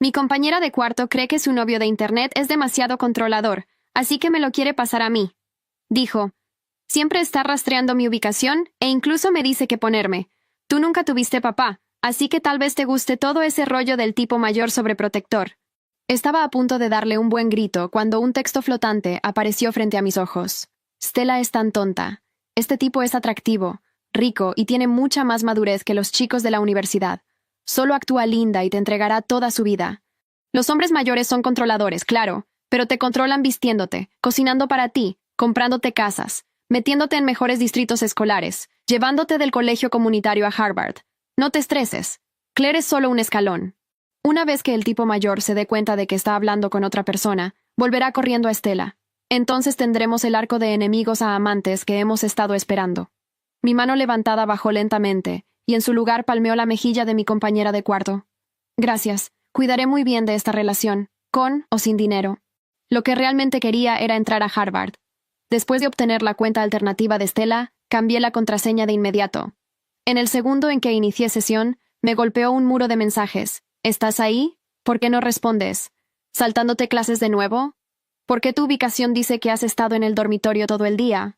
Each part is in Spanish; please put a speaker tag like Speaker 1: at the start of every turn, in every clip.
Speaker 1: Mi compañera de cuarto cree que su novio de internet es demasiado controlador, así que me lo quiere pasar a mí. Dijo. Siempre está rastreando mi ubicación e incluso me dice qué ponerme. Tú nunca tuviste papá, así que tal vez te guste todo ese rollo del tipo mayor sobreprotector. Estaba a punto de darle un buen grito cuando un texto flotante apareció frente a mis ojos. Stella es tan tonta. Este tipo es atractivo, rico y tiene mucha más madurez que los chicos de la universidad. Solo actúa linda y te entregará toda su vida. Los hombres mayores son controladores, claro, pero te controlan vistiéndote, cocinando para ti, comprándote casas, metiéndote en mejores distritos escolares, llevándote del colegio comunitario a Harvard. No te estreses. Claire es solo un escalón. Una vez que el tipo mayor se dé cuenta de que está hablando con otra persona, volverá corriendo a Stella. Entonces tendremos el arco de enemigos a amantes que hemos estado esperando. Mi mano levantada bajó lentamente, y en su lugar palmeó la mejilla de mi compañera de cuarto. Gracias. Cuidaré muy bien de esta relación, con o sin dinero. Lo que realmente quería era entrar a Harvard. Después de obtener la cuenta alternativa de Stella, cambié la contraseña de inmediato. En el segundo en que inicié sesión, me golpeó un muro de mensajes. ¿Estás ahí? ¿Por qué no respondes? ¿Saltándote clases de nuevo? ¿Por qué tu ubicación dice que has estado en el dormitorio todo el día?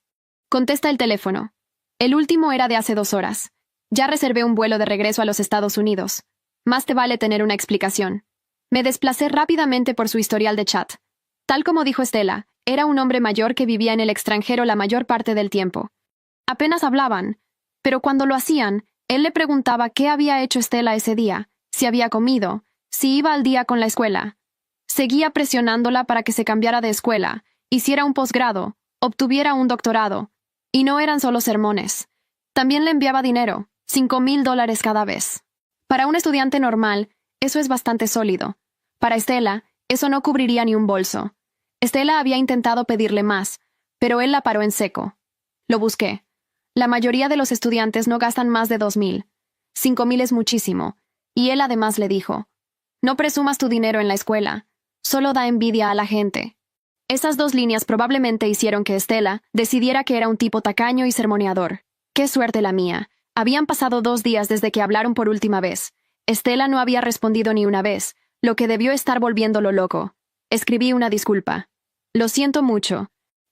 Speaker 1: Contesta el teléfono. El último era de hace 2 horas. Ya reservé un vuelo de regreso a los Estados Unidos. Más te vale tener una explicación. Me desplacé rápidamente por su historial de chat. Tal como dijo Stella, era un hombre mayor que vivía en el extranjero la mayor parte del tiempo. Apenas hablaban, pero cuando lo hacían, él le preguntaba qué había hecho Stella ese día, si había comido, si iba al día con la escuela. Seguía presionándola para que se cambiara de escuela, hiciera un posgrado, obtuviera un doctorado. Y no eran solo sermones. También le enviaba dinero, $5,000 cada vez. Para un estudiante normal, eso es bastante sólido. Para Stella, eso no cubriría ni un bolso. Stella había intentado pedirle más, pero él la paró en seco. Lo busqué. La mayoría de los estudiantes no gastan más de 2,000. 5,000 es muchísimo. Y él además le dijo, no presumas tu dinero en la escuela. Solo da envidia a la gente. Esas 2 líneas probablemente hicieron que Stella decidiera que era un tipo tacaño y sermoneador. ¡Qué suerte la mía! Habían pasado 2 días desde que hablaron por última vez. Stella no había respondido ni una vez, lo que debió estar volviéndolo loco. Escribí una disculpa. Lo siento mucho.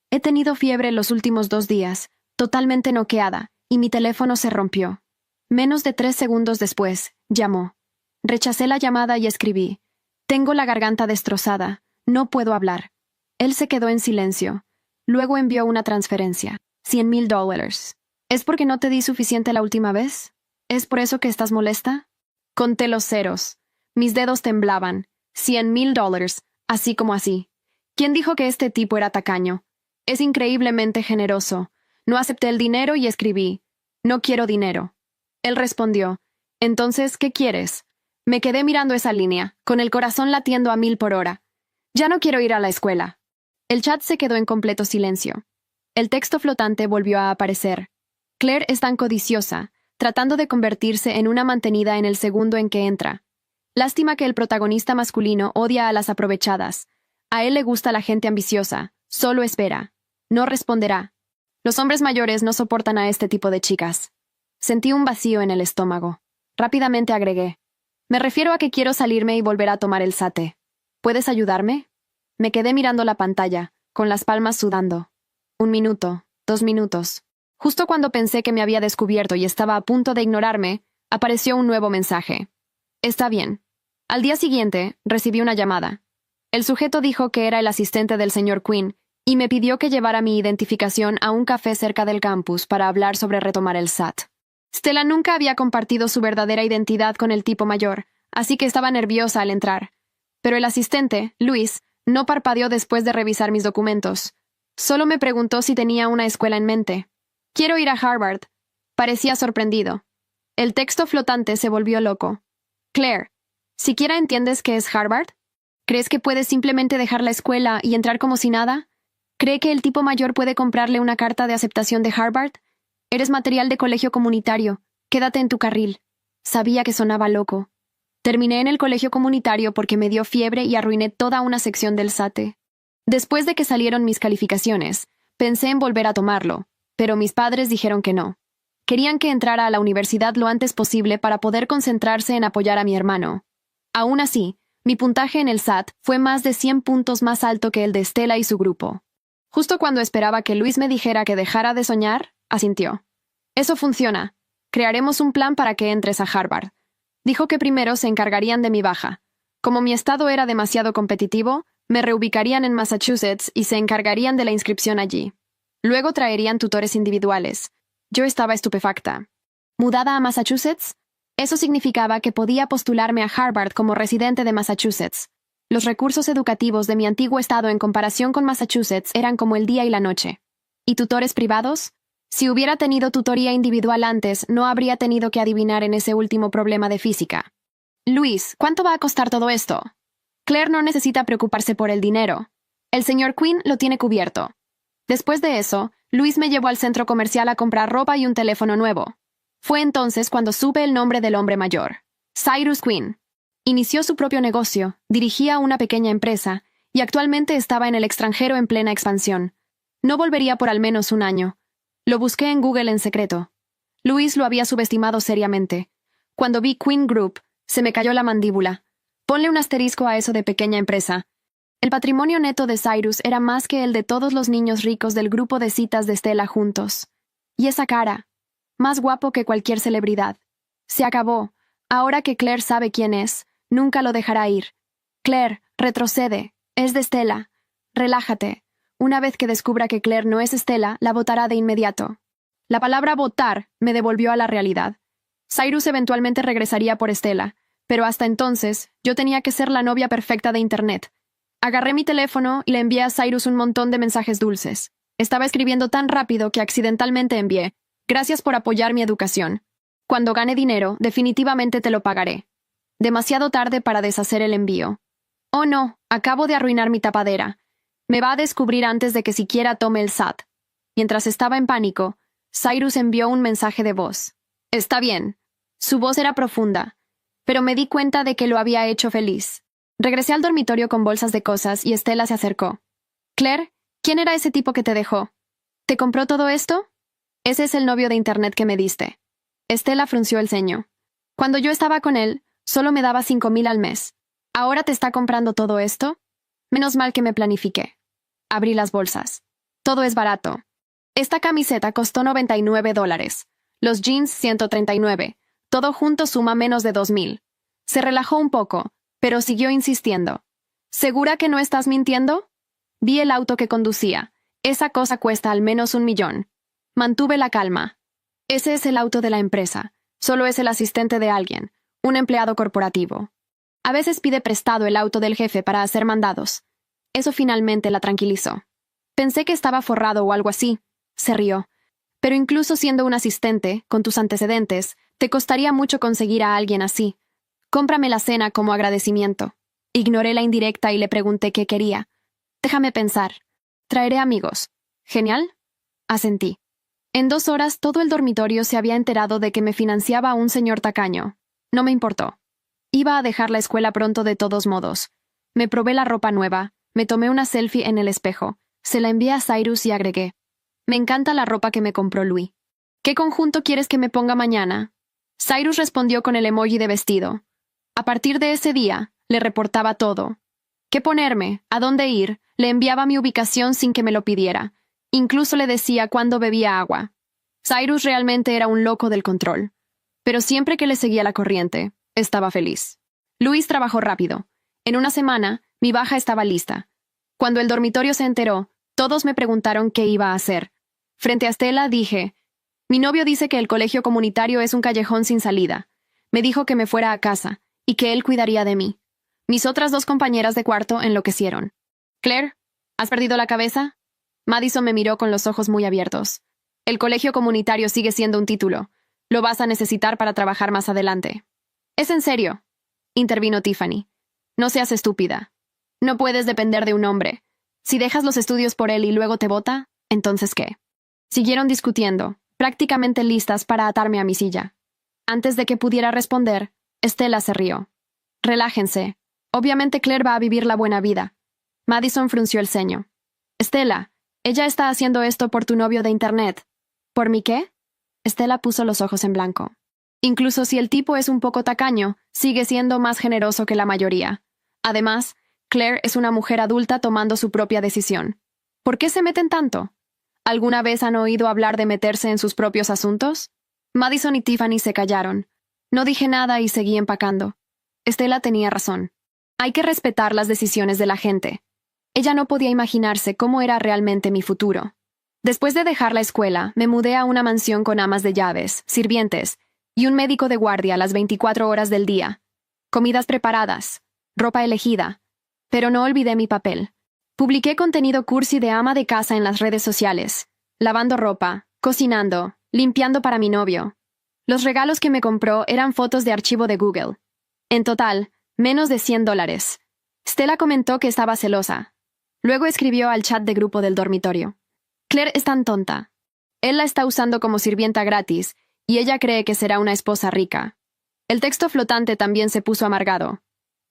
Speaker 1: He tenido fiebre los últimos 2 días, totalmente noqueada, y mi teléfono se rompió. Menos de 3 segundos después, llamó. Rechacé la llamada y escribí. Tengo la garganta destrozada. No puedo hablar. Él se quedó en silencio. Luego envió una transferencia. $100,000. ¿Es porque no te di suficiente la última vez? ¿Es por eso que estás molesta? Conté los ceros. Mis dedos temblaban. $100,000, así como así. ¿Quién dijo que este tipo era tacaño? Es increíblemente generoso. No acepté el dinero y escribí. No quiero dinero. Él respondió. Entonces, ¿qué quieres? Me quedé mirando esa línea, con el corazón latiendo a 1,000 por hora. Ya no quiero ir a la escuela. El chat se quedó en completo silencio. El texto flotante volvió a aparecer. Claire es tan codiciosa, tratando de convertirse en una mantenida en el segundo en que entra. Lástima que el protagonista masculino odia a las aprovechadas. A él le gusta la gente ambiciosa. Solo espera. No responderá. Los hombres mayores no soportan a este tipo de chicas. Sentí un vacío en el estómago. Rápidamente agregué. Me refiero a que quiero salirme y volver a tomar el sate. ¿Puedes ayudarme? Me quedé mirando la pantalla, con las palmas sudando. 1 minuto, 2 minutos. Justo cuando pensé que me había descubierto y estaba a punto de ignorarme, apareció un nuevo mensaje. Está bien. Al día siguiente, recibí una llamada. El sujeto dijo que era el asistente del señor Quinn y me pidió que llevara mi identificación a un café cerca del campus para hablar sobre retomar el SAT. Stella nunca había compartido su verdadera identidad con el tipo mayor, así que estaba nerviosa al entrar. Pero el asistente, Luis, no parpadeó después de revisar mis documentos. Solo me preguntó si tenía una escuela en mente. Quiero ir a Harvard. Parecía sorprendido. El texto flotante se volvió loco. Claire, ¿siquiera entiendes qué es Harvard? ¿Crees que puedes simplemente dejar la escuela y entrar como si nada? ¿Cree que el tipo mayor puede comprarle una carta de aceptación de Harvard? Eres material de colegio comunitario. Quédate en tu carril. Sabía que sonaba loco. Terminé en el colegio comunitario porque me dio fiebre y arruiné toda una sección del SATE. Después de que salieron mis calificaciones, pensé en volver a tomarlo, pero mis padres dijeron que no. Querían que entrara a la universidad lo antes posible para poder concentrarse en apoyar a mi hermano. Aún así, Mi puntaje en el SAT fue más de 100 puntos más alto que el de Stella y su grupo. Justo cuando esperaba que Luis me dijera que dejara de soñar, asintió. Eso funciona. Crearemos un plan para que entres a Harvard. Dijo que primero se encargarían de mi baja. Como mi estado era demasiado competitivo, me reubicarían en Massachusetts y se encargarían de la inscripción allí. Luego traerían tutores individuales. Yo estaba estupefacta. ¿Mudada a Massachusetts? Eso significaba que podía postularme a Harvard como residente de Massachusetts. Los recursos educativos de mi antiguo estado en comparación con Massachusetts eran como el día y la noche. ¿Y tutores privados? Si hubiera tenido tutoría individual antes, no habría tenido que adivinar en ese último problema de física. Luis, ¿cuánto va a costar todo esto? Claire no necesita preocuparse por el dinero. El señor Quinn lo tiene cubierto. Después de eso, Luis me llevó al centro comercial a comprar ropa y un teléfono nuevo. Fue entonces cuando supe el nombre del hombre mayor. Cyrus Quinn. Inició su propio negocio, dirigía una pequeña empresa, y actualmente estaba en el extranjero en plena expansión. No volvería por al menos un año. Lo busqué en Google en secreto. Luis lo había subestimado seriamente. Cuando vi Quinn Group, se me cayó la mandíbula. Ponle un asterisco a eso de pequeña empresa. El patrimonio neto de Cyrus era más que el de todos los niños ricos del grupo de citas de Stella juntos. Y esa cara. Más guapo que cualquier celebridad. Se acabó. Ahora que Claire sabe quién es, nunca lo dejará ir. Claire, retrocede. Es de Stella. Relájate. Una vez que descubra que Claire no es Stella, la votará de inmediato. La palabra votar me devolvió a la realidad. Cyrus eventualmente regresaría por Stella, pero hasta entonces yo tenía que ser la novia perfecta de Internet. Agarré mi teléfono y le envié a Cyrus un montón de mensajes dulces. Estaba escribiendo tan rápido que accidentalmente envié: «Gracias por apoyar mi educación. Cuando gane dinero, definitivamente te lo pagaré». Demasiado tarde para deshacer el envío. Oh no, acabo de arruinar mi tapadera. Me va a descubrir antes de que siquiera tome el SAT. Mientras estaba en pánico, Cyrus envió un mensaje de voz. Está bien. Su voz era profunda, pero me di cuenta de que lo había hecho feliz. Regresé al dormitorio con bolsas de cosas y Stella se acercó. Claire, ¿quién era ese tipo que te dejó? ¿Te compró todo esto? Ese es el novio de Internet que me diste. Stella frunció el ceño. Cuando yo estaba con él, solo me daba 5,000 al mes. ¿Ahora te está comprando todo esto? Menos mal que me planifiqué. Abrí las bolsas. Todo es barato. Esta camiseta costó $99. Los jeans, 139. Todo junto suma menos de 2,000. Se relajó un poco, pero siguió insistiendo. ¿Segura que no estás mintiendo? Vi el auto que conducía. Esa cosa cuesta al menos 1,000,000. Mantuve la calma. Ese es el auto de la empresa. Solo es el asistente de alguien, un empleado corporativo. A veces pide prestado el auto del jefe para hacer mandados. Eso finalmente la tranquilizó. Pensé que estaba forrado o algo así. Se rió. Pero incluso siendo un asistente, con tus antecedentes, te costaría mucho conseguir a alguien así. Cómprame la cena como agradecimiento. Ignoré la indirecta y le pregunté qué quería. Déjame pensar. Traeré amigos. ¿Genial? Asentí. En 2 horas todo el dormitorio se había enterado de que me financiaba un señor tacaño. No me importó. Iba a dejar la escuela pronto de todos modos. Me probé la ropa nueva, me tomé una selfie en el espejo, se la envié a Cyrus y agregué: me encanta la ropa que me compró Louis. ¿Qué conjunto quieres que me ponga mañana? Cyrus respondió con el emoji de vestido. A partir de ese día, le reportaba todo. ¿Qué ponerme? ¿A dónde ir? Le enviaba mi ubicación sin que me lo pidiera. Incluso le decía cuándo bebía agua. Cyrus realmente era un loco del control. Pero siempre que le seguía la corriente, estaba feliz. Louis trabajó rápido. En una semana, mi baja estaba lista. Cuando el dormitorio se enteró, todos me preguntaron qué iba a hacer. Frente a Stella dije: mi novio dice que el colegio comunitario es un callejón sin salida. Me dijo que me fuera a casa y que él cuidaría de mí. Mis otras 2 compañeras de cuarto enloquecieron. Claire, ¿has perdido la cabeza? Madison me miró con los ojos muy abiertos. El colegio comunitario sigue siendo un título. Lo vas a necesitar para trabajar más adelante. ¿Es en serio?, intervino Tiffany. No seas estúpida. No puedes depender de un hombre. Si dejas los estudios por él y luego te bota, ¿entonces qué? Siguieron discutiendo, prácticamente listas para atarme a mi silla. Antes de que pudiera responder, Stella se rió. Relájense. Obviamente Claire va a vivir la buena vida. Madison frunció el ceño. Stella, ella está haciendo esto por tu novio de Internet. ¿Por mí qué? Stella puso los ojos en blanco. Incluso si el tipo es un poco tacaño, sigue siendo más generoso que la mayoría. Además, Claire es una mujer adulta tomando su propia decisión. ¿Por qué se meten tanto? ¿Alguna vez han oído hablar de meterse en sus propios asuntos? Madison y Tiffany se callaron. No dije nada y seguí empacando. Stella tenía razón. Hay que respetar las decisiones de la gente. Ella no podía imaginarse cómo era realmente mi futuro. Después de dejar la escuela, me mudé a una mansión con amas de llaves, sirvientes y un médico de guardia las 24 horas del día. Comidas preparadas, ropa elegida. Pero no olvidé mi papel. Publiqué contenido cursi de ama de casa en las redes sociales, lavando ropa, cocinando, limpiando para mi novio. Los regalos que me compró eran fotos de archivo de Google. En total, menos de $100. Stella comentó que estaba celosa. Luego escribió al chat de grupo del dormitorio. Claire es tan tonta. Él la está usando como sirvienta gratis, y ella cree que será una esposa rica. El texto flotante también se puso amargado.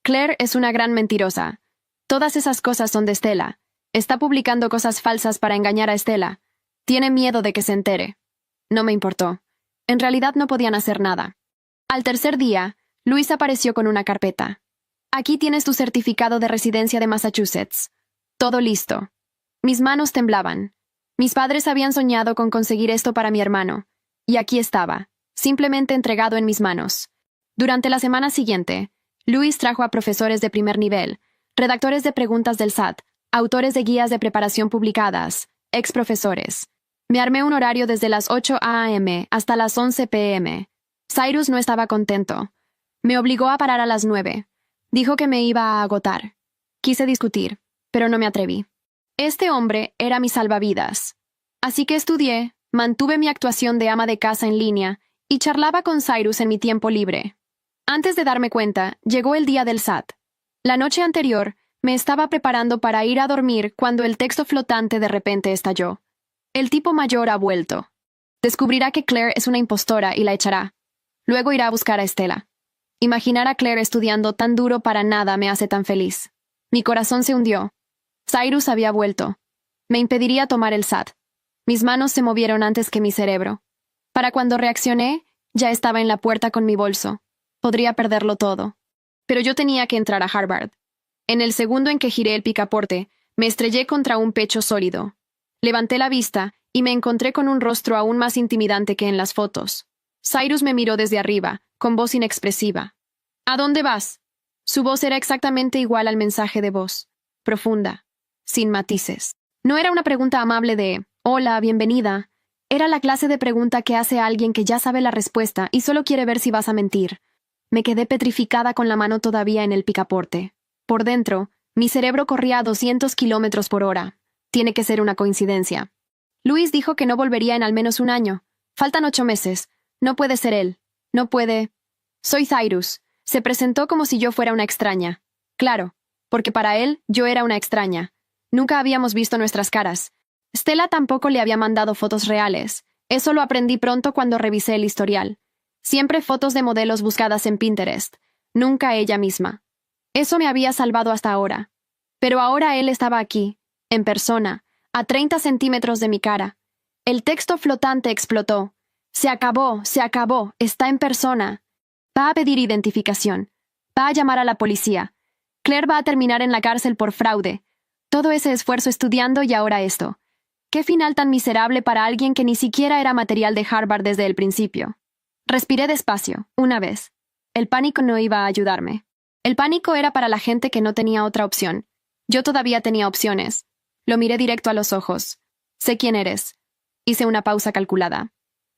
Speaker 1: Claire es una gran mentirosa. Todas esas cosas son de Stella. Está publicando cosas falsas para engañar a Stella. Tiene miedo de que se entere. No me importó. En realidad no podían hacer nada. Al tercer día, Luis apareció con una carpeta. Aquí tienes tu certificado de residencia de Massachusetts. Todo listo. Mis manos temblaban. Mis padres habían soñado con conseguir esto para mi hermano. Y aquí estaba, simplemente entregado en mis manos. Durante la semana siguiente, Luis trajo a profesores de primer nivel, redactores de preguntas del SAT, autores de guías de preparación publicadas, ex profesores. Me armé un horario desde las 8 a.m. hasta las 11 p.m. Cyrus no estaba contento. Me obligó a parar a las 9. Dijo que me iba a agotar. Quise discutir, pero no me atreví. Este hombre era mi salvavidas. Así que estudié, mantuve mi actuación de ama de casa en línea y charlaba con Cyrus en mi tiempo libre. Antes de darme cuenta, llegó el día del SAT. La noche anterior, me estaba preparando para ir a dormir cuando el texto flotante de repente estalló. El tipo mayor ha vuelto. Descubrirá que Claire es una impostora y la echará. Luego irá a buscar a Stella. Imaginar a Claire estudiando tan duro para nada me hace tan feliz. Mi corazón se hundió. Cyrus había vuelto. Me impediría tomar el SAT. Mis manos se movieron antes que mi cerebro. Para cuando reaccioné, ya estaba en la puerta con mi bolso. Podría perderlo todo. Pero yo tenía que entrar a Harvard. En el segundo en que giré el picaporte, me estrellé contra un pecho sólido. Levanté la vista y me encontré con un rostro aún más intimidante que en las fotos. Cyrus me miró desde arriba, con voz inexpresiva. ¿A dónde vas? Su voz era exactamente igual al mensaje de voz. Profunda, sin matices. No era una pregunta amable de «Hola, bienvenida». Era la clase de pregunta que hace a alguien que ya sabe la respuesta y solo quiere ver si vas a mentir. Me quedé petrificada con la mano todavía en el picaporte. Por dentro, mi cerebro corría a 200 kilómetros por hora. Tiene que ser una coincidencia. Luis dijo que no volvería en al menos un año. Faltan 8 meses. No puede ser él. No puede. Soy Cyrus. Se presentó como si yo fuera una extraña. Claro, porque para él yo era una extraña. Nunca habíamos visto nuestras caras. Stella tampoco le había mandado fotos reales. Eso lo aprendí pronto cuando revisé el historial. Siempre fotos de modelos buscadas en Pinterest. Nunca ella misma. Eso me había salvado hasta ahora. Pero ahora él estaba aquí, en persona, a 30 centímetros de mi cara. El texto flotante explotó. Se acabó, está en persona. Va a pedir identificación. Va a llamar a la policía. Claire va a terminar en la cárcel por fraude. Todo ese esfuerzo estudiando y ahora esto. Qué final tan miserable para alguien que ni siquiera era material de Harvard desde el principio. Respiré despacio, una vez. El pánico no iba a ayudarme. El pánico era para la gente que no tenía otra opción. Yo todavía tenía opciones. Lo miré directo a los ojos. Sé quién eres. Hice una pausa calculada.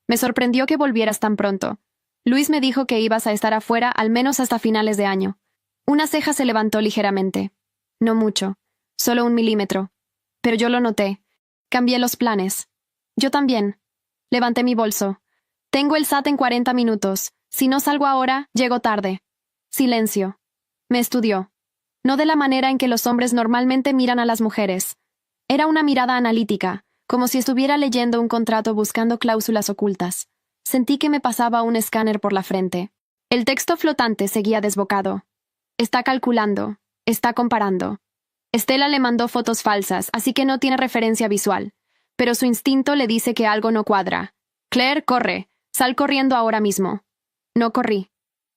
Speaker 1: Me sorprendió que volvieras tan pronto. Luis me dijo que ibas a estar afuera al menos hasta finales de año. Una ceja se levantó ligeramente. No mucho. Solo 1 milímetro. Pero yo lo noté. Cambié los planes. Yo también. Levanté mi bolso. Tengo el SAT en 40 minutos. Si no salgo ahora, llego tarde. Silencio. Me estudió. No de la manera en que los hombres normalmente miran a las mujeres. Era una mirada analítica, como si estuviera leyendo un contrato buscando cláusulas ocultas. Sentí que me pasaba un escáner por la frente. El texto flotante seguía desbocado. Está calculando. Está comparando. Stella le mandó fotos falsas, así que no tiene referencia visual. Pero su instinto le dice que algo no cuadra. Claire, corre. Sal corriendo ahora mismo. No corrí.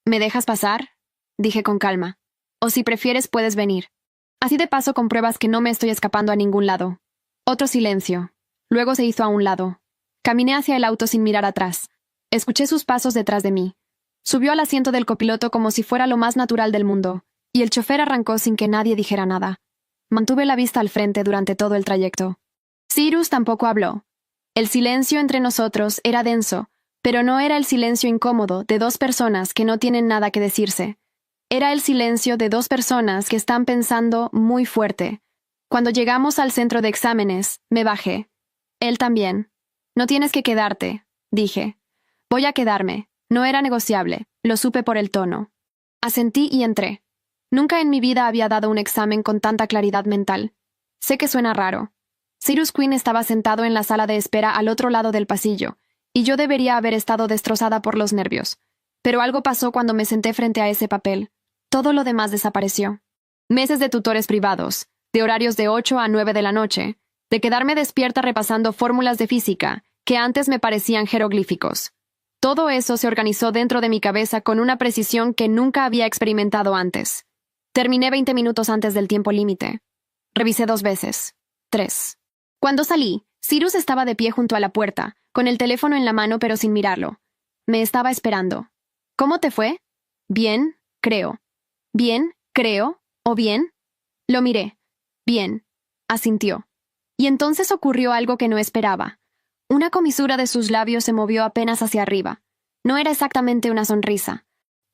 Speaker 1: ¿Me dejas pasar? Dije con calma. O si prefieres, puedes venir. Así de paso compruebas que no me estoy escapando a ningún lado. Otro silencio. Luego se hizo a un lado. Caminé hacia el auto sin mirar atrás. Escuché sus pasos detrás de mí. Subió al asiento del copiloto como si fuera lo más natural del mundo, y el chofer arrancó sin que nadie dijera nada. Mantuve la vista al frente durante todo el trayecto. Cyrus tampoco habló. El silencio entre nosotros era denso, pero no era el silencio incómodo de dos personas que no tienen nada que decirse. Era el silencio de dos personas que están pensando muy fuerte. Cuando llegamos al centro de exámenes, me bajé. Él también. No tienes que quedarte, dije. Voy a quedarme. No era negociable, lo supe por el tono. Asentí y entré. Nunca en mi vida había dado un examen con tanta claridad mental. Sé que suena raro. Cyrus Quinn estaba sentado en la sala de espera al otro lado del pasillo, y yo debería haber estado destrozada por los nervios. Pero algo pasó cuando me senté frente a ese papel. Todo lo demás desapareció. Meses de tutores privados, de horarios de 8 a 9 de la noche, de quedarme despierta repasando fórmulas de física que antes me parecían jeroglíficos. Todo eso se organizó dentro de mi cabeza con una precisión que nunca había experimentado antes. Terminé 20 minutos antes del tiempo límite. Revisé 2 veces. 3. Cuando salí, Cyrus estaba de pie junto a la puerta, con el teléfono en la mano pero sin mirarlo. Me estaba esperando. ¿Cómo te fue? Bien, creo. Bien, creo, o bien. Lo miré. Bien. Asintió. Y entonces ocurrió algo que no esperaba. Una comisura de sus labios se movió apenas hacia arriba. No era exactamente una sonrisa.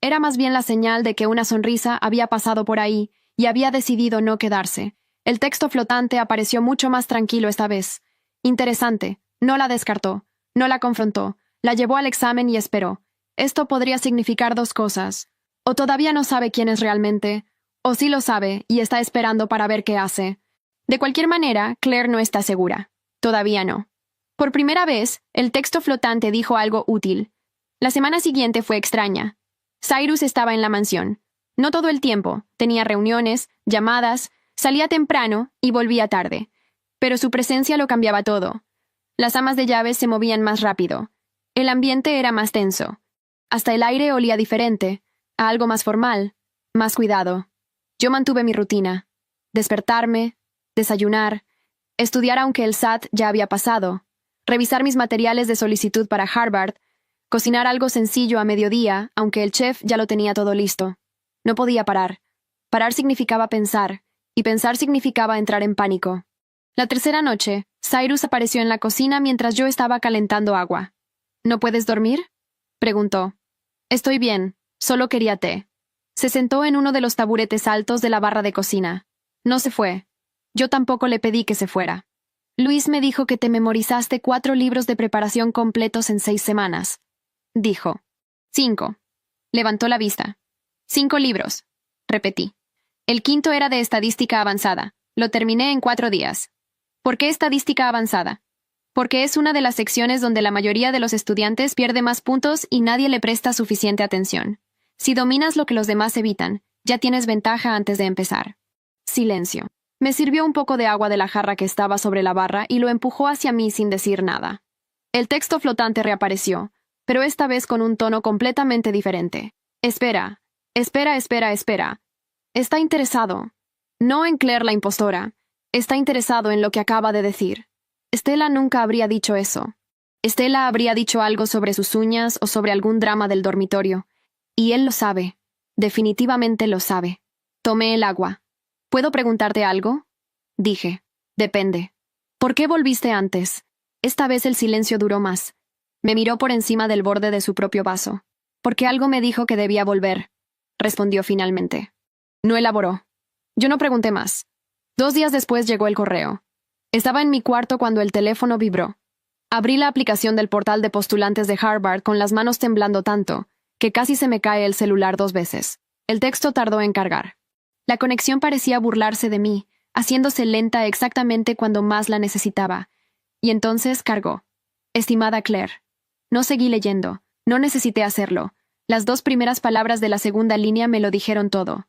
Speaker 1: Era más bien la señal de que una sonrisa había pasado por ahí y había decidido no quedarse. El texto flotante apareció mucho más tranquilo esta vez. Interesante. No la descartó. No la confrontó. La llevó al examen y esperó. Esto podría significar 2 cosas. O todavía no sabe quién es realmente, o sí lo sabe y está esperando para ver qué hace. De cualquier manera, Claire no está segura. Todavía no. Por primera vez, el texto flotante dijo algo útil. La semana siguiente fue extraña. Cyrus estaba en la mansión. No todo el tiempo. Tenía reuniones, llamadas, salía temprano y volvía tarde. Pero su presencia lo cambiaba todo. Las amas de llaves se movían más rápido. El ambiente era más tenso. Hasta el aire olía diferente, a algo más formal, más cuidado. Yo mantuve mi rutina. Despertarme, desayunar, estudiar aunque el SAT ya había pasado, revisar mis materiales de solicitud para Harvard, cocinar algo sencillo a mediodía, aunque el chef ya lo tenía todo listo. No podía parar. Parar significaba pensar, y pensar significaba entrar en pánico. La tercera noche, Cyrus apareció en la cocina mientras yo estaba calentando agua. ¿No puedes dormir?, preguntó. Estoy bien, solo quería té. Se sentó en uno de los taburetes altos de la barra de cocina. No se fue. Yo tampoco le pedí que se fuera. Luis me dijo que te memorizaste 4 libros de preparación completos en 6 semanas. Dijo. 5. Levantó la vista. 5 libros. Repetí. El quinto era de estadística avanzada. Lo terminé en 4 días. ¿Por qué estadística avanzada? Porque es una de las secciones donde la mayoría de los estudiantes pierde más puntos y nadie le presta suficiente atención. Si dominas lo que los demás evitan, ya tienes ventaja antes de empezar. Silencio. Me sirvió un poco de agua de la jarra que estaba sobre la barra y lo empujó hacia mí sin decir nada. El texto flotante reapareció, pero esta vez con un tono completamente diferente. Espera. Está interesado. No en Claire la impostora. Está interesado en lo que acaba de decir. Stella nunca habría dicho eso. Stella habría dicho algo sobre sus uñas o sobre algún drama del dormitorio. Y él lo sabe. Definitivamente lo sabe. Tomé el agua. ¿Puedo preguntarte algo?, dije. Depende. ¿Por qué volviste antes? Esta vez el silencio duró más. Me miró por encima del borde de su propio vaso. Porque algo me dijo que debía volver, respondió finalmente. No elaboró. Yo no pregunté más. 2 días después llegó el correo. Estaba en mi cuarto cuando el teléfono vibró. Abrí la aplicación del portal de postulantes de Harvard con las manos temblando tanto que casi se me cae el celular 2 veces. El texto tardó en cargar. La conexión parecía burlarse de mí, haciéndose lenta exactamente cuando más la necesitaba. Y entonces cargó. Estimada Claire. No seguí leyendo. No necesité hacerlo. Las 2 primeras palabras de la segunda línea me lo dijeron todo.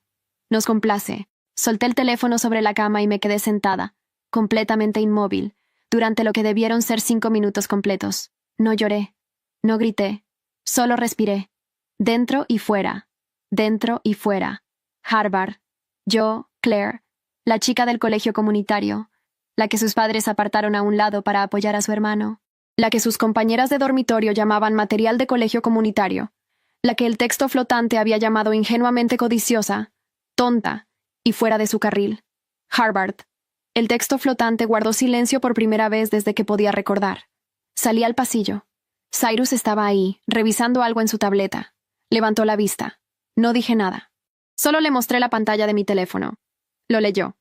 Speaker 1: Nos complace. Solté el teléfono sobre la cama y me quedé sentada, completamente inmóvil, durante lo que debieron ser 5 minutos completos. No lloré. No grité. Solo respiré. Dentro y fuera. Dentro y fuera. Harvard. Yo, Claire, la chica del colegio comunitario, la que sus padres apartaron a un lado para apoyar a su hermano, la que sus compañeras de dormitorio llamaban material de colegio comunitario, la que el texto flotante había llamado ingenuamente codiciosa, tonta y fuera de su carril. Harvard. El texto flotante guardó silencio por primera vez desde que podía recordar. Salí al pasillo. Cyrus estaba ahí, revisando algo en su tableta. Levantó la vista. No dije nada. Solo le mostré la pantalla de mi teléfono. Lo leyó.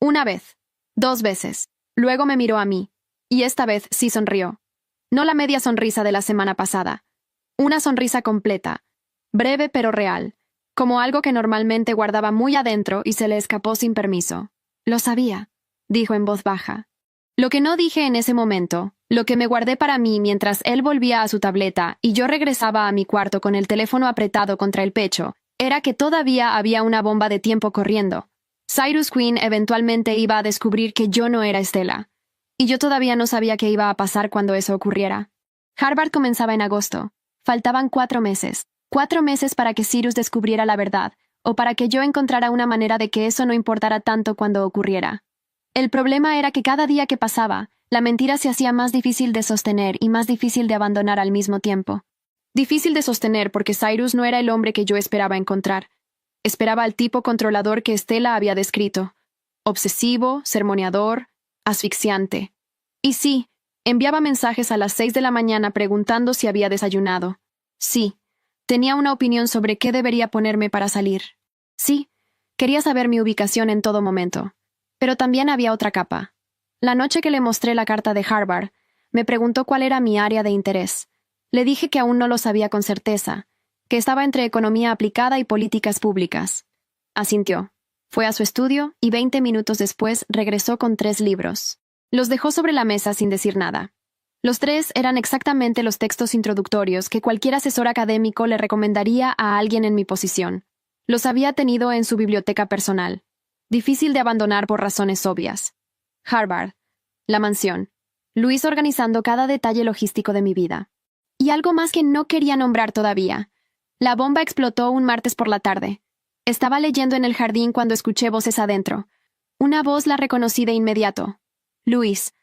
Speaker 1: Una vez. 2 veces. Luego me miró a mí. Y esta vez sí sonrió. No la media sonrisa de la semana pasada. Una sonrisa completa. Breve pero real. Como algo que normalmente guardaba muy adentro y se le escapó sin permiso. Lo sabía, dijo en voz baja. Lo que no dije en ese momento, lo que me guardé para mí mientras él volvía a su tableta y yo regresaba a mi cuarto con el teléfono apretado contra el pecho, era que todavía había una bomba de tiempo corriendo. Cyrus Quinn eventualmente iba a descubrir que yo no era Stella. Y yo todavía no sabía qué iba a pasar cuando eso ocurriera. Harvard comenzaba en agosto. Faltaban 4 meses. 4 meses para que Cyrus descubriera la verdad, o para que yo encontrara una manera de que eso no importara tanto cuando ocurriera. El problema era que cada día que pasaba, la mentira se hacía más difícil de sostener y más difícil de abandonar al mismo tiempo. Difícil de sostener porque Cyrus no era el hombre que yo esperaba encontrar. Esperaba al tipo controlador que Stella había descrito. Obsesivo, sermoneador, asfixiante. Y sí, enviaba mensajes a las 6 de la mañana preguntando si había desayunado. Sí, tenía una opinión sobre qué debería ponerme para salir. Sí, quería saber mi ubicación en todo momento. Pero también había otra capa. La noche que le mostré la carta de Harvard, me preguntó cuál era mi área de interés. Le dije que aún no lo sabía con certeza, que estaba entre economía aplicada y políticas públicas. Asintió. Fue a su estudio y 20 minutos después regresó con 3 libros. Los dejó sobre la mesa sin decir nada. Los 3 eran exactamente los textos introductorios que cualquier asesor académico le recomendaría a alguien en mi posición. Los había tenido en su biblioteca personal. Difícil de abandonar por razones obvias. Harvard. La mansión. Luis organizando cada detalle logístico de mi vida. Y algo más que no quería nombrar todavía. La bomba explotó un martes por la tarde. Estaba leyendo en el jardín cuando escuché voces adentro. Una voz la reconocí de inmediato. Luis.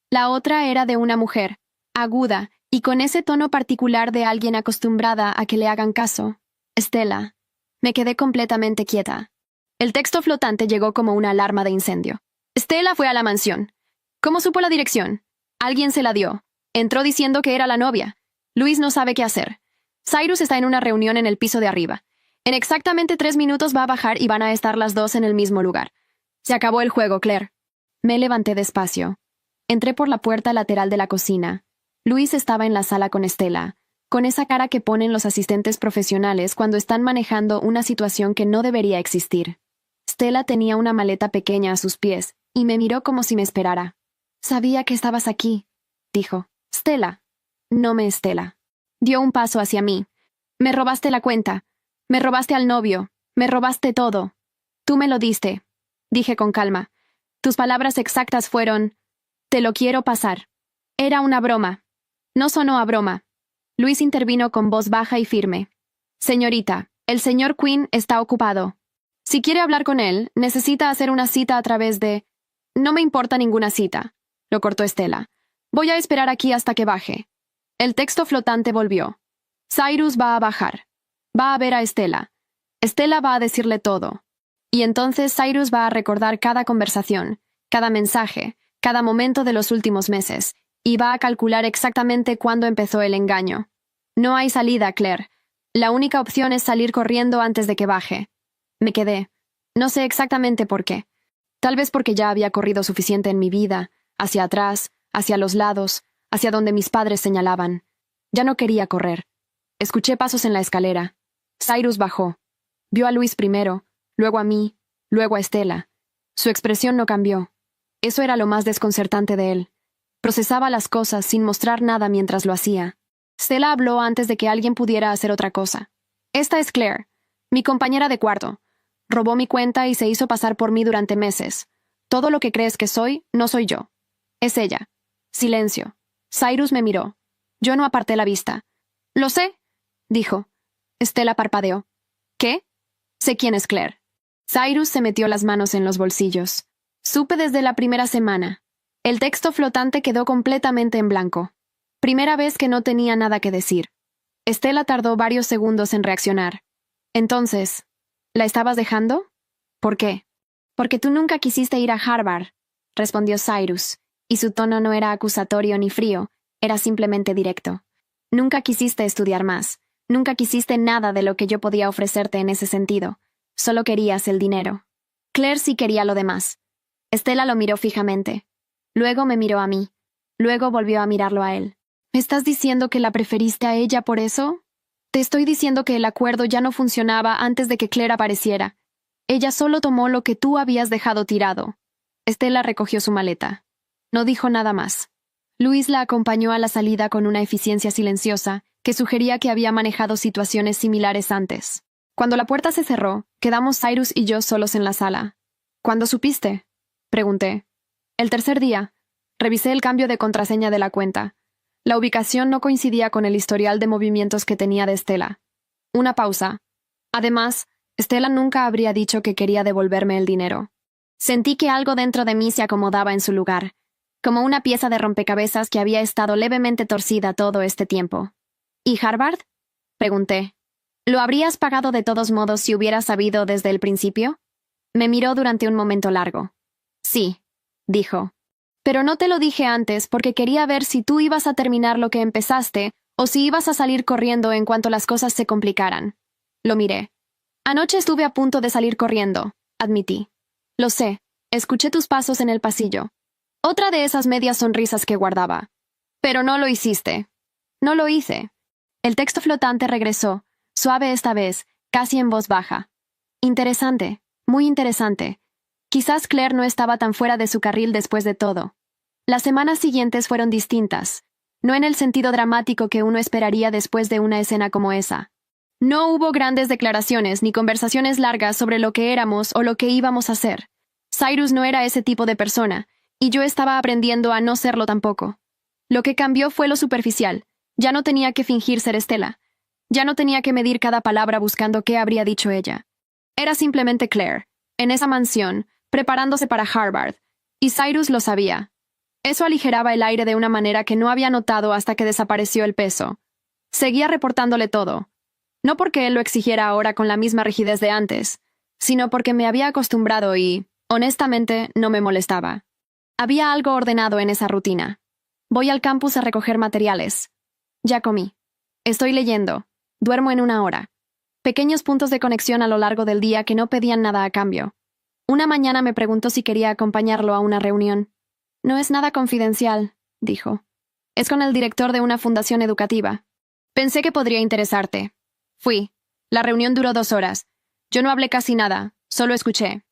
Speaker 1: La otra era de una mujer, aguda, y con ese tono particular de alguien acostumbrada a que le hagan caso. Stella. Me quedé completamente quieta. El texto flotante llegó como una alarma de incendio. Stella fue a la mansión. ¿Cómo supo la dirección? Alguien se la dio. Entró diciendo que era la novia. Luis no sabe qué hacer. Cyrus está en una reunión en el piso de arriba. En exactamente 3 minutos va a bajar y van a estar las 2 en el mismo lugar. Se acabó el juego, Claire. Me levanté despacio. Entré por la puerta lateral de la cocina. Luis estaba en la sala con Stella, con esa cara que ponen los asistentes profesionales cuando están manejando una situación que no debería existir. Stella tenía una maleta pequeña a sus pies, y me miró como si me esperara. «Sabía que estabas aquí», dijo. «Stella». «No me Stella». Dio un paso hacia mí. «Me robaste la cuenta. Me robaste al novio. Me robaste todo. Tú me lo diste», dije con calma. «Tus palabras exactas fueron, te lo quiero pasar». Era una broma. No sonó a broma. Luis intervino con voz baja y firme. «Señorita, el señor Quinn está ocupado. Si quiere hablar con él, necesita hacer una cita a través de...» «No me importa ninguna cita», lo cortó Stella. «Voy a esperar aquí hasta que baje». El texto flotante volvió. Cyrus va a bajar. Va a ver a Stella. Stella va a decirle todo. Y entonces Cyrus va a recordar cada conversación, cada mensaje, cada momento de los últimos meses, y va a calcular exactamente cuándo empezó el engaño. No hay salida, Claire. La única opción es salir corriendo antes de que baje. Me quedé. No sé exactamente por qué. Tal vez porque ya había corrido suficiente en mi vida, hacia atrás, hacia los lados, hacia donde mis padres señalaban. Ya no quería correr. Escuché pasos en la escalera. Cyrus bajó. Vio a Luis primero, luego a mí, luego a Stella. Su expresión no cambió. Eso era lo más desconcertante de él. Procesaba las cosas sin mostrar nada mientras lo hacía. Stella habló antes de que alguien pudiera hacer otra cosa. «Esta es Claire, mi compañera de cuarto. Robó mi cuenta y se hizo pasar por mí durante meses. Todo lo que crees que soy, no soy yo. Es ella». Silencio. Cyrus me miró. Yo no aparté la vista. «Lo sé», dijo. Stella parpadeó. «¿Qué?» «Sé quién es Claire». Cyrus se metió las manos en los bolsillos. Supe desde la primera semana. El texto flotante quedó completamente en blanco. Primera vez que no tenía nada que decir. Stella tardó varios segundos en reaccionar. Entonces, ¿la estabas dejando? ¿Por qué? Porque tú nunca quisiste ir a Harvard, respondió Cyrus, y su tono no era acusatorio ni frío, era simplemente directo. Nunca quisiste estudiar más. Nunca quisiste nada de lo que yo podía ofrecerte en ese sentido. Solo querías el dinero. Claire sí quería lo demás. Stella lo miró fijamente. Luego me miró a mí. Luego volvió a mirarlo a él. ¿Me estás diciendo que la preferiste a ella por eso? Te estoy diciendo que el acuerdo ya no funcionaba antes de que Claire apareciera. Ella solo tomó lo que tú habías dejado tirado. Stella recogió su maleta. No dijo nada más. Luis la acompañó a la salida con una eficiencia silenciosa que sugería que había manejado situaciones similares antes. Cuando la puerta se cerró, quedamos Cyrus y yo solos en la sala. ¿Cuándo supiste? Pregunté. El tercer día. Revisé el cambio de contraseña de la cuenta. La ubicación no coincidía con el historial de movimientos que tenía de Stella. Una pausa. Además, Stella nunca habría dicho que quería devolverme el dinero. Sentí que algo dentro de mí se acomodaba en su lugar, como una pieza de rompecabezas que había estado levemente torcida todo este tiempo. ¿Y Harvard? Pregunté. ¿Lo habrías pagado de todos modos si hubieras sabido desde el principio? Me miró durante un momento largo. Sí, dijo. Pero no te lo dije antes porque quería ver si tú ibas a terminar lo que empezaste o si ibas a salir corriendo en cuanto las cosas se complicaran. Lo miré. Anoche estuve a punto de salir corriendo, admití. Lo sé, escuché tus pasos en el pasillo. Otra de esas medias sonrisas que guardaba. Pero no lo hiciste. No lo hice. El texto flotante regresó, suave esta vez, casi en voz baja. Interesante, muy interesante. Quizás Claire no estaba tan fuera de su carril después de todo. Las semanas siguientes fueron distintas, no en el sentido dramático que uno esperaría después de una escena como esa. No hubo grandes declaraciones ni conversaciones largas sobre lo que éramos o lo que íbamos a hacer. Cyrus no era ese tipo de persona, y yo estaba aprendiendo a no serlo tampoco. Lo que cambió fue lo superficial. Ya no tenía que fingir ser Stella. Ya no tenía que medir cada palabra buscando qué habría dicho ella. Era simplemente Claire, en esa mansión, preparándose para Harvard, y Cyrus lo sabía. Eso aligeraba el aire de una manera que no había notado hasta que desapareció el peso. Seguía reportándole todo. No porque él lo exigiera ahora con la misma rigidez de antes, sino porque me había acostumbrado y, honestamente, no me molestaba. Había algo ordenado en esa rutina. Voy al campus a recoger materiales. Ya comí. Estoy leyendo. Duermo en 1 hora. Pequeños puntos de conexión a lo largo del día que no pedían nada a cambio. Una mañana me preguntó si quería acompañarlo a una reunión. No es nada confidencial, dijo. Es con el director de una fundación educativa. Pensé que podría interesarte. Fui. La reunión duró 2 horas. Yo no hablé casi nada, solo escuché.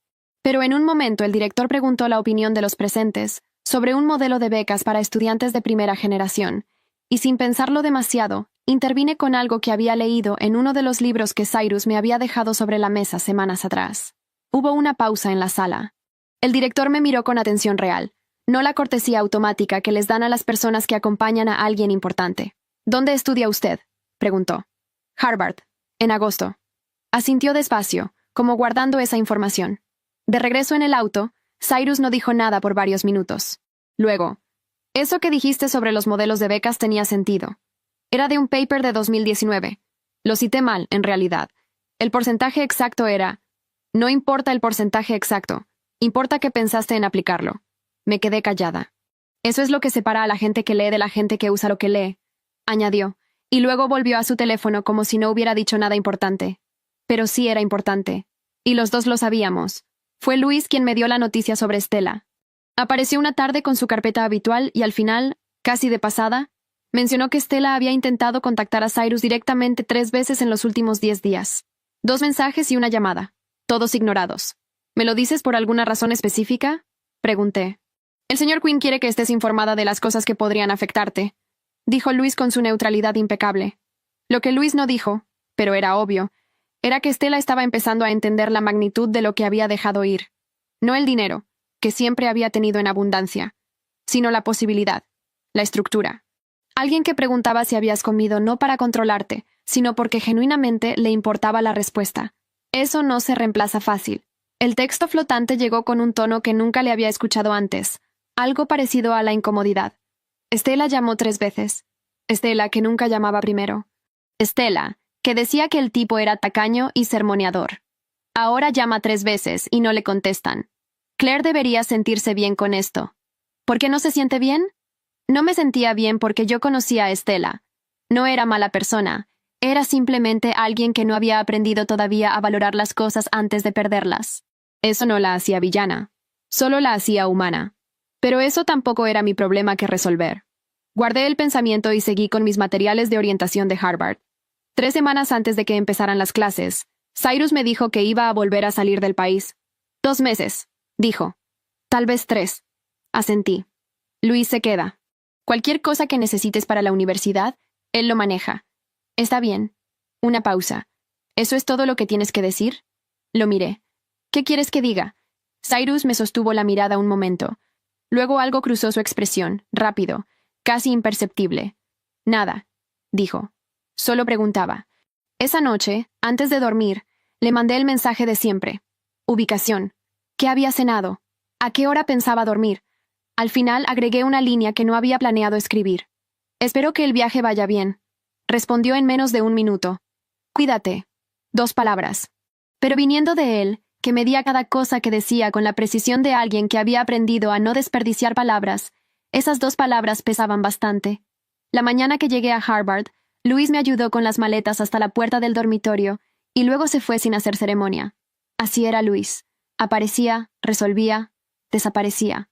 Speaker 1: Pero en un momento el director preguntó la opinión de los presentes sobre un modelo de becas para estudiantes de primera generación, y sin pensarlo demasiado, intervine con algo que había leído en uno de los libros que Cyrus me había dejado sobre la mesa semanas atrás. Hubo una pausa en la sala. El director me miró con atención real, no la cortesía automática que les dan a las personas que acompañan a alguien importante. ¿Dónde estudia usted?, preguntó. Harvard, en agosto. Asintió despacio, como guardando esa información. De regreso en el auto, Cyrus no dijo nada por varios minutos. Luego, eso que dijiste sobre los modelos de becas tenía sentido. Era de un paper de 2019. Lo cité mal, en realidad. El porcentaje exacto era... No importa el porcentaje exacto. Importa que pensaste en aplicarlo. Me quedé callada. Eso es lo que separa a la gente que lee de la gente que usa lo que lee, añadió, y luego volvió a su teléfono como si no hubiera dicho nada importante. Pero sí era importante. Y los dos lo sabíamos. Fue Luis quien me dio la noticia sobre Stella. Apareció una tarde con su carpeta habitual y al final, casi de pasada, mencionó que Stella había intentado contactar a Cyrus directamente 3 veces en los últimos 10 días. 2 mensajes y una llamada. Todos ignorados. ¿Me lo dices por alguna razón específica?, pregunté. El señor Quinn quiere que estés informada de las cosas que podrían afectarte, dijo Luis con su neutralidad impecable. Lo que Luis no dijo, pero era obvio, era que Stella estaba empezando a entender la magnitud de lo que había dejado ir. No el dinero, que siempre había tenido en abundancia, sino la posibilidad, la estructura. Alguien que preguntaba si habías comido no para controlarte, sino porque genuinamente le importaba la respuesta. Eso no se reemplaza fácil. El texto flotante llegó con un tono que nunca le había escuchado antes, algo parecido a la incomodidad. Estela llamó 3 veces. Estela, que nunca llamaba primero. Estela, que decía que el tipo era tacaño y sermoneador. Ahora llama 3 veces y no le contestan. Claire debería sentirse bien con esto. ¿Por qué no se siente bien? No me sentía bien porque yo conocía a Estela. No era mala persona. Era simplemente alguien que no había aprendido todavía a valorar las cosas antes de perderlas. Eso no la hacía villana. Solo la hacía humana. Pero eso tampoco era mi problema que resolver. Guardé el pensamiento y seguí con mis materiales de orientación de Harvard. 3 semanas antes de que empezaran las clases, Cyrus me dijo que iba a volver a salir del país. 2 meses, dijo. Tal vez 3. Asentí. Luis se queda. Cualquier cosa que necesites para la universidad, él lo maneja. Está bien. Una pausa. ¿Eso es todo lo que tienes que decir? Lo miré. ¿Qué quieres que diga? Cyrus me sostuvo la mirada un momento. Luego algo cruzó su expresión, rápido, casi imperceptible. Nada, dijo. Solo preguntaba. Esa noche, antes de dormir, le mandé el mensaje de siempre. Ubicación. ¿Qué había cenado? ¿A qué hora pensaba dormir? Al final agregué una línea que no había planeado escribir. Espero que el viaje vaya bien. Respondió en menos de 1 minuto. Cuídate. 2 palabras. Pero viniendo de él, que medía cada cosa que decía con la precisión de alguien que había aprendido a no desperdiciar palabras, esas 2 palabras pesaban bastante. La mañana que llegué a Harvard, Luis me ayudó con las maletas hasta la puerta del dormitorio y luego se fue sin hacer ceremonia. Así era Luis. Aparecía, resolvía, desaparecía.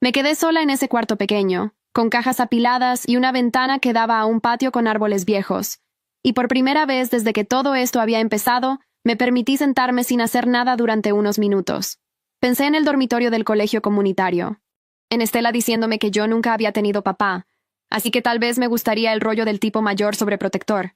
Speaker 1: Me quedé sola en ese cuarto pequeño, con cajas apiladas y una ventana que daba a un patio con árboles viejos. Y por primera vez desde que todo esto había empezado, me permití sentarme sin hacer nada durante unos minutos. Pensé en el dormitorio del colegio comunitario. En Estela diciéndome que yo nunca había tenido papá, así que tal vez me gustaría el rollo del tipo mayor sobreprotector.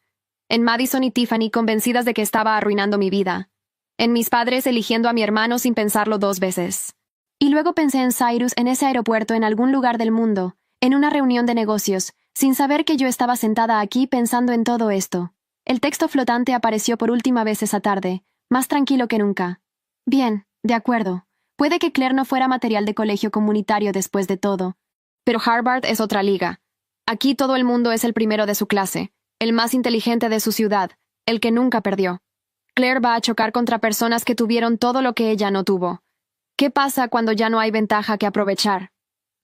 Speaker 1: En Madison y Tiffany convencidas de que estaba arruinando mi vida. En mis padres eligiendo a mi hermano sin pensarlo 2 veces. Y luego pensé en Cyrus en ese aeropuerto en algún lugar del mundo, en una reunión de negocios, sin saber que yo estaba sentada aquí pensando en todo esto. El texto flotante apareció por última vez esa tarde, más tranquilo que nunca. Bien, de acuerdo. Puede que Claire no fuera material de colegio comunitario después de todo. Pero Harvard es otra liga. Aquí todo el mundo es el primero de su clase, el más inteligente de su ciudad, el que nunca perdió. Claire va a chocar contra personas que tuvieron todo lo que ella no tuvo. ¿Qué pasa cuando ya no hay ventaja que aprovechar?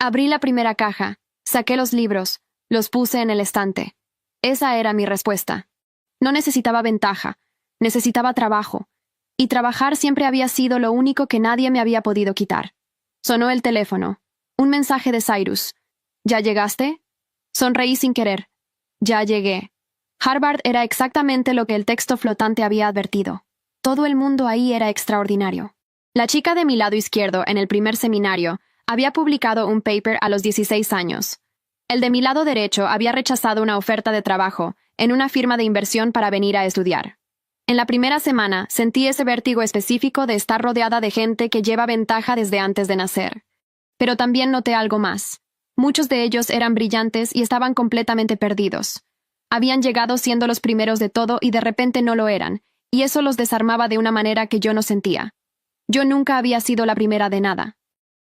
Speaker 1: Abrí la primera caja, saqué los libros, los puse en el estante. Esa era mi respuesta. No necesitaba ventaja, necesitaba trabajo. Y trabajar siempre había sido lo único que nadie me había podido quitar. Sonó el teléfono. Un mensaje de Cyrus. ¿Ya llegaste? Sonreí sin querer. Ya llegué. Harvard era exactamente lo que el texto flotante había advertido. Todo el mundo ahí era extraordinario. La chica de mi lado izquierdo en el primer seminario había publicado un paper a los 16 años. El de mi lado derecho había rechazado una oferta de trabajo en una firma de inversión para venir a estudiar. En la primera semana sentí ese vértigo específico de estar rodeada de gente que lleva ventaja desde antes de nacer. Pero también noté algo más. Muchos de ellos eran brillantes y estaban completamente perdidos. Habían llegado siendo los primeros de todo y de repente no lo eran, y eso los desarmaba de una manera que yo no sentía. Yo nunca había sido la primera de nada.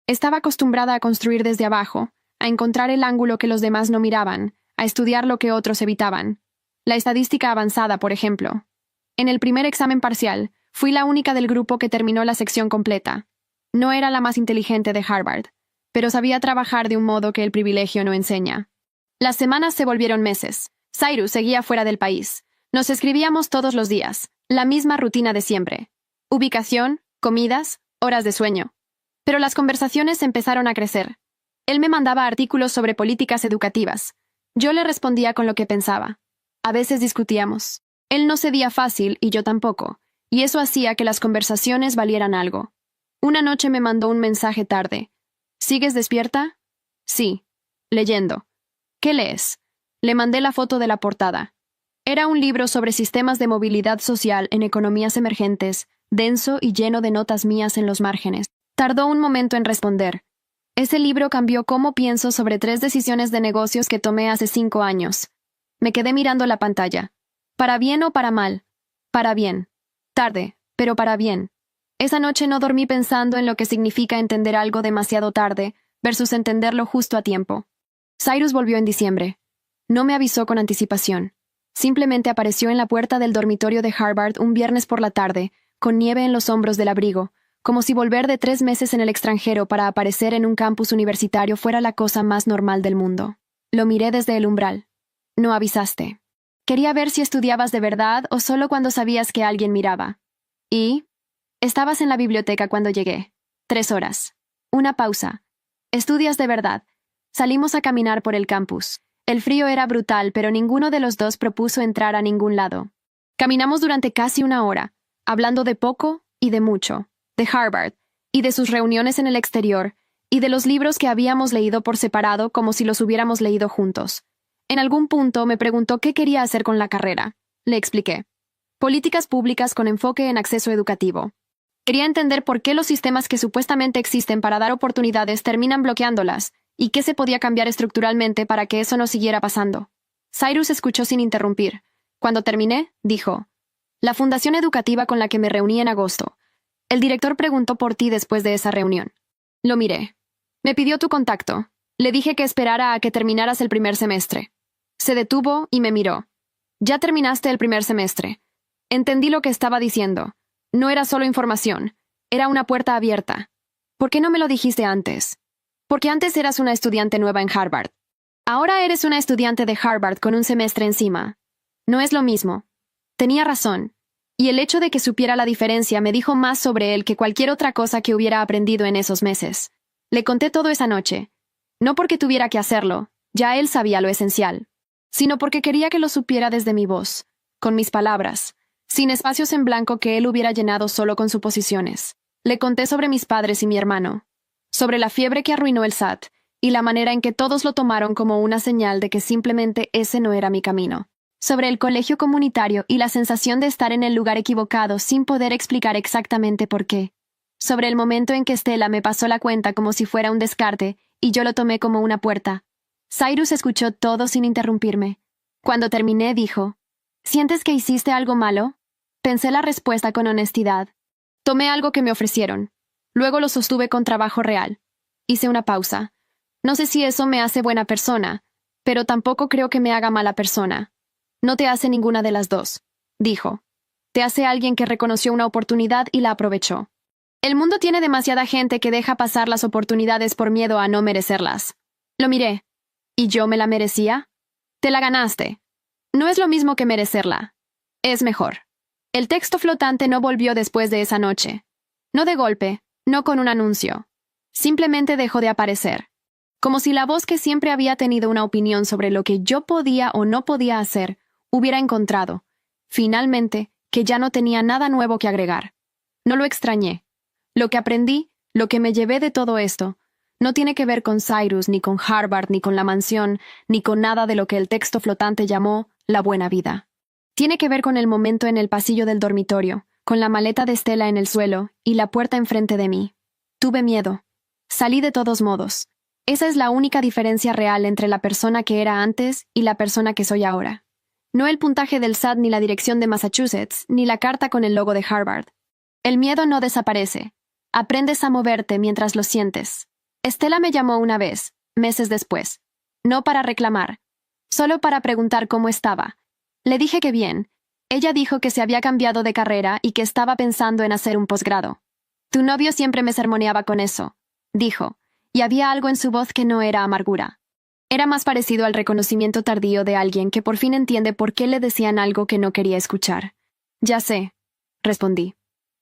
Speaker 1: Estaba acostumbrada a construir desde abajo, a encontrar el ángulo que los demás no miraban, a estudiar lo que otros evitaban. La estadística avanzada, por ejemplo. En el primer examen parcial, fui la única del grupo que terminó la sección completa. No era la más inteligente de Harvard, pero sabía trabajar de un modo que el privilegio no enseña. Las semanas se volvieron meses. Cyrus seguía fuera del país. Nos escribíamos todos los días, la misma rutina de siempre. Ubicación, comidas, horas de sueño. Pero las conversaciones empezaron a crecer. Él me mandaba artículos sobre políticas educativas. Yo le respondía con lo que pensaba. A veces discutíamos. Él no cedía fácil y yo tampoco, y eso hacía que las conversaciones valieran algo. Una noche me mandó un mensaje tarde. ¿Sigues despierta? Sí. Leyendo. ¿Qué lees? Le mandé la foto de la portada. Era un libro sobre sistemas de movilidad social en economías emergentes, denso y lleno de notas mías en los márgenes. Tardó un momento en responder. Ese libro cambió cómo pienso sobre 3 decisiones de negocios que tomé hace 5 años. Me quedé mirando la pantalla. ¿Para bien o para mal? Para bien. Tarde, pero para bien. Esa noche no dormí pensando en lo que significa entender algo demasiado tarde versus entenderlo justo a tiempo. Cyrus volvió en diciembre. No me avisó con anticipación. Simplemente apareció en la puerta del dormitorio de Harvard un viernes por la tarde, con nieve en los hombros del abrigo, como si volver de 3 meses en el extranjero para aparecer en un campus universitario fuera la cosa más normal del mundo. Lo miré desde el umbral. No avisaste. Quería ver si estudiabas de verdad o solo cuando sabías que alguien miraba. ¿Y? Estabas en la biblioteca cuando llegué. 3 horas. Una pausa. Estudias de verdad. Salimos a caminar por el campus. El frío era brutal, pero ninguno de los dos propuso entrar a ningún lado. Caminamos durante casi 1 hora, hablando de poco y de mucho, de Harvard, y de sus reuniones en el exterior, y de los libros que habíamos leído por separado como si los hubiéramos leído juntos. En algún punto me preguntó qué quería hacer con la carrera. Le expliqué. Políticas públicas con enfoque en acceso educativo. Quería entender por qué los sistemas que supuestamente existen para dar oportunidades terminan bloqueándolas, y qué se podía cambiar estructuralmente para que eso no siguiera pasando. Cyrus escuchó sin interrumpir. Cuando terminé, dijo, la fundación educativa con la que me reuní en agosto. El director preguntó por ti después de esa reunión. Lo miré. Me pidió tu contacto. Le dije que esperara a que terminaras el primer semestre. Se detuvo y me miró. Ya terminaste el primer semestre. Entendí lo que estaba diciendo. No era solo información. Era una puerta abierta. ¿Por qué no me lo dijiste antes? Porque antes eras una estudiante nueva en Harvard. Ahora eres una estudiante de Harvard con un semestre encima. No es lo mismo. Tenía razón. Y el hecho de que supiera la diferencia me dijo más sobre él que cualquier otra cosa que hubiera aprendido en esos meses. Le conté todo esa noche. No porque tuviera que hacerlo, ya él sabía lo esencial, sino porque quería que lo supiera desde mi voz, con mis palabras, sin espacios en blanco que él hubiera llenado solo con suposiciones. Le conté sobre mis padres y mi hermano, sobre la fiebre que arruinó el SAT, y la manera en que todos lo tomaron como una señal de que simplemente ese no era mi camino. Sobre el colegio comunitario y la sensación de estar en el lugar equivocado sin poder explicar exactamente por qué. Sobre el momento en que Stella me pasó la cuenta como si fuera un descarte, y yo lo tomé como una puerta. Cyrus escuchó todo sin interrumpirme. Cuando terminé, dijo, ¿sientes que hiciste algo malo? Pensé la respuesta con honestidad. Tomé algo que me ofrecieron. Luego lo sostuve con trabajo real. Hice una pausa. No sé si eso me hace buena persona, pero tampoco creo que me haga mala persona. No te hace ninguna de las dos, dijo. Te hace alguien que reconoció una oportunidad y la aprovechó. El mundo tiene demasiada gente que deja pasar las oportunidades por miedo a no merecerlas. Lo miré. ¿Y yo me la merecía? Te la ganaste. No es lo mismo que merecerla. Es mejor. El texto flotante no volvió después de esa noche. No de golpe, no con un anuncio. Simplemente dejó de aparecer. Como si la voz que siempre había tenido una opinión sobre lo que yo podía o no podía hacer, hubiera encontrado, finalmente, que ya no tenía nada nuevo que agregar. No lo extrañé. Lo que aprendí, lo que me llevé de todo esto, no tiene que ver con Cyrus, ni con Harvard, ni con la mansión, ni con nada de lo que el texto flotante llamó la buena vida. Tiene que ver con el momento en el pasillo del dormitorio, con la maleta de Stella en el suelo y la puerta enfrente de mí. Tuve miedo. Salí de todos modos. Esa es la única diferencia real entre la persona que era antes y la persona que soy ahora. No el puntaje del SAT ni la dirección de Massachusetts, ni la carta con el logo de Harvard. El miedo no desaparece. Aprendes a moverte mientras lo sientes. Stella me llamó una vez, meses después. No para reclamar, solo para preguntar cómo estaba. Le dije que bien. Ella dijo que se había cambiado de carrera y que estaba pensando en hacer un posgrado. Tu novio siempre me sermoneaba con eso, dijo, y había algo en su voz que no era amargura. Era más parecido al reconocimiento tardío de alguien que por fin entiende por qué le decían algo que no quería escuchar. Ya sé, respondí.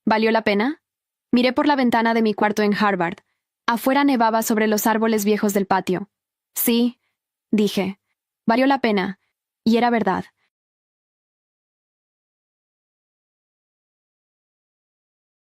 Speaker 1: ¿Valió la pena? Miré por la ventana de mi cuarto en Harvard. Afuera nevaba sobre los árboles viejos del patio. Sí, dije. Valió la pena. Y era verdad.